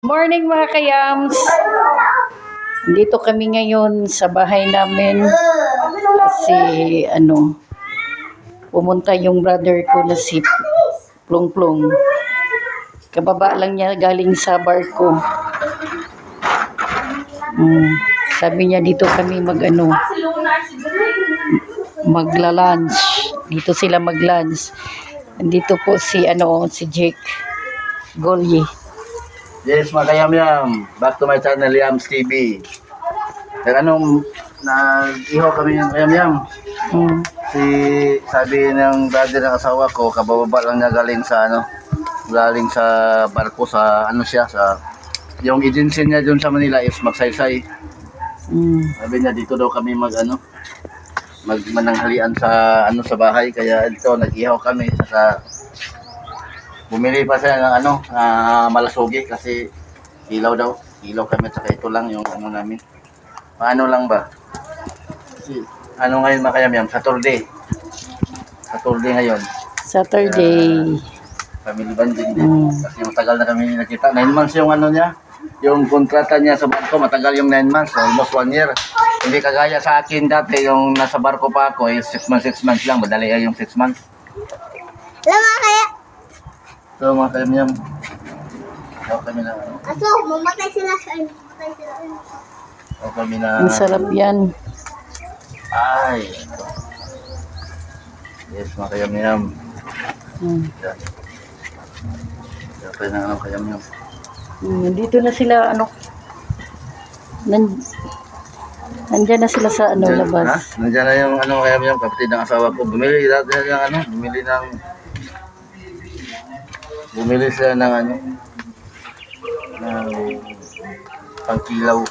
Morning mga kayams! Dito kami ngayon sa bahay namin kasi pumunta yung brother ko na si Plong Plong. Kababa lang niya galing sa barko. Sabi niya dito kami magla-lunch. Dito sila mag-lunch. Dito po si Jake Golye. Yes, mga kayam-yam. Back to my channel, Yams TV. Nag-ihaw kami yung kayam-yam. Sabi ng brother ng asawa ko, kabababa lang niya galing sa barko sa yung agency niya dun sa Manila is magsaysay. Sabi niya dito daw kami magmananghalian sa bahay, kaya ito nag-ihaw kami sa bumili pa siya ng malasugi kasi ilaw kami, saka ito lang yung namin. Paano lang ba? Kasi ngayon makayam-yam, Saturday ngayon. Saturday. Family bonding din. Kasi matagal na kami nakita. 9 months yung yung kontrata niya sa barko, matagal yung 9 months, almost 1 year. Hindi kagaya sa akin dati, yung nasa barko pa ako, 6 months lang, madali yung 6 months. Lama kaya? So mga kayam-yam, kami na Aso, mamatay sila. kami na Ang sarap yan. ay yes mga kayam-yam. Yan. Kaya na kayam-yam. Dito na sila nandyan na sila sa labas. Nandiyan na yung kayam-yam, kapatid ng asawa ko. Bumili sila ng pangkilaw.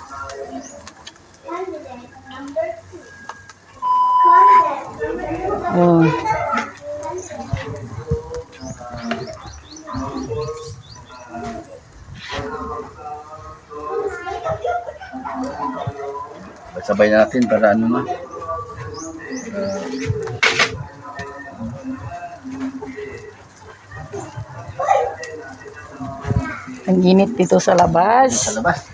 Sabay natin para Ang init dito sa labas. sa labas.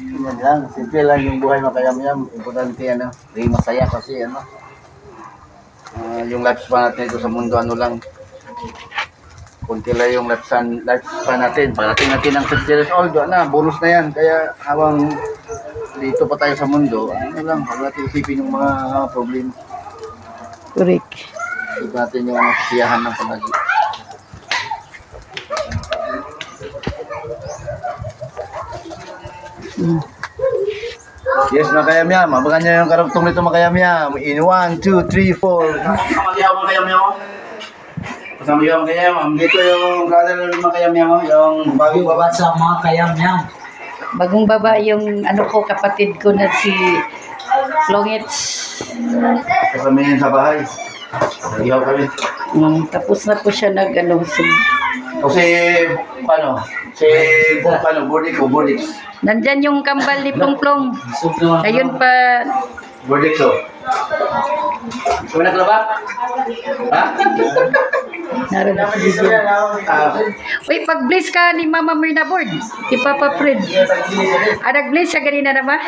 Yan lang, simple lang yung buhay makayam-yam. Importante hindi masaya kasi yung lifespan natin ito sa mundo lang. Kunti lang yung lifespan natin. Parating natin ang 60 years old, bonus na yan. Kaya habang dito pa tayo sa mundo, huwag natin isipin yung mga problema. Correct. Isipin natin yung kasiyahan ng palagi. Yes, makayam-yam. Abangan nyo yung karugtong nito makayam-yam. In 1, 2, 3, 4. Makayam, makayam-yam. Kasama yung makayam-yam. Dito yung brother ng makayam-yam. Yung bagong baba sa mga kayam-yam. Bagong baba yung kapatid ko na si Longits. Kasama yun sa bahay. Ihaw kami. Tapos na po siya Kasi, Bordic. Nandyan yung kambal ni Plong Plong. Ayun pa. Bordic, Kung naglaba? Ha? Naroon na si Bibi. Uy, pag-bless ka ni Mama Myrna Board. Di Papa Fred. Nag-bless siya ganina na ba?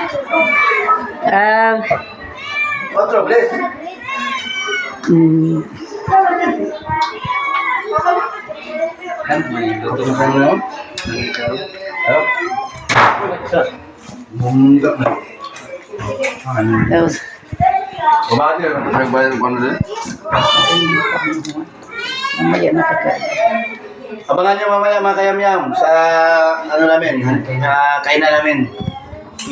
Otro, bless. Mamaya na kagad. Abangan nyo mamaya mga kayam-yam sa kainan namin.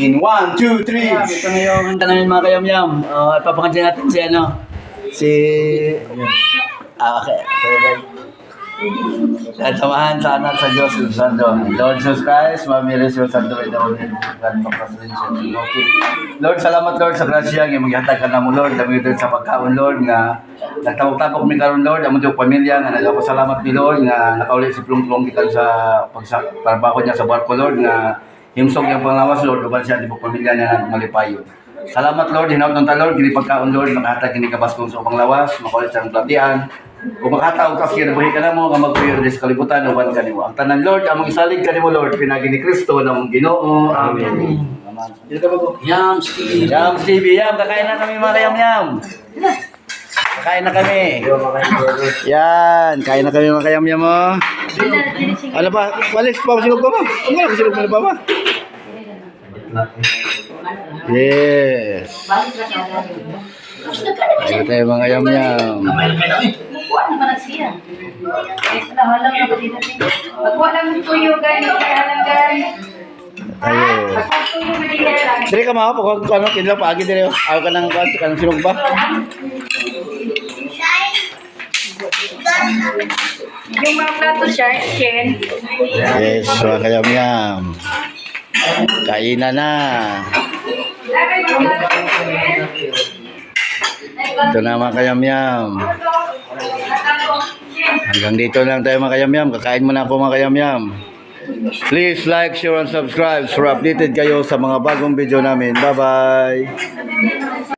In 1, 2, 3. Ito na yung handa namin mga kayam-yam. At papangadyan natin okay. At samahan sa anak sa Diyos yung Santo. Lord Jesus Christ, mamiris yung Santo rin ako din. Lord, salamat Lord sa grasya ng maghatag ka na mo Lord. Dami Lord sa pagkaon Lord na nagtapok-tapok mi karon Lord. Amo yung pamilya na nagpasalamat mi Lord na nakauli si Plong Plong gikan sa pagtrabaho niya sa barko Lord na himsog yung panglawas Lord. Uban siya di po pamilya na malipayon. Salamat Lord, hinaut ng Lord, kini pagkaon Lord, makahatag kini kabaskong sa upang lawas, makulit sa platian. Kung makataog ka siya, nabuhi ka na mo, nga magpuyo sa kalibutan, uban ka nimo. Ang tanan Lord, among isalig ka nimo Lord, pinagi ni Kristo, namong Ginoo. Amen. Dito ka ba po? Yam, Steve. Yam, Stevie, yam, kakain na kami mga kayam-yam. Kakain na kami. Yan, kain na kami mga kayam-yam mo. Ano pa? Walis pa, silog pa ba? Ang wala ko silog pa ba? Yes. Ito tayo mga kayam-yam. Kuha naman na siya. Nahalang na ba dito? Pagkuha lang ng tuyo, guys. Nahalang, guys. Ayun. Pagkuha tuyo, madila lang. Dire ka mga po, kung ano, kinila paagi dire. Ayaw ka ng silog ba? Yung mga plato siya, Chen. Yes, mga kayam-yam. Kainan na. Ito na mga kayam-yam. Hanggang dito lang tayo mga kayam-yam. Kakain muna ako mga kayam-yam. Please like, share, and subscribe for updated kayo sa mga bagong video namin. Bye-bye!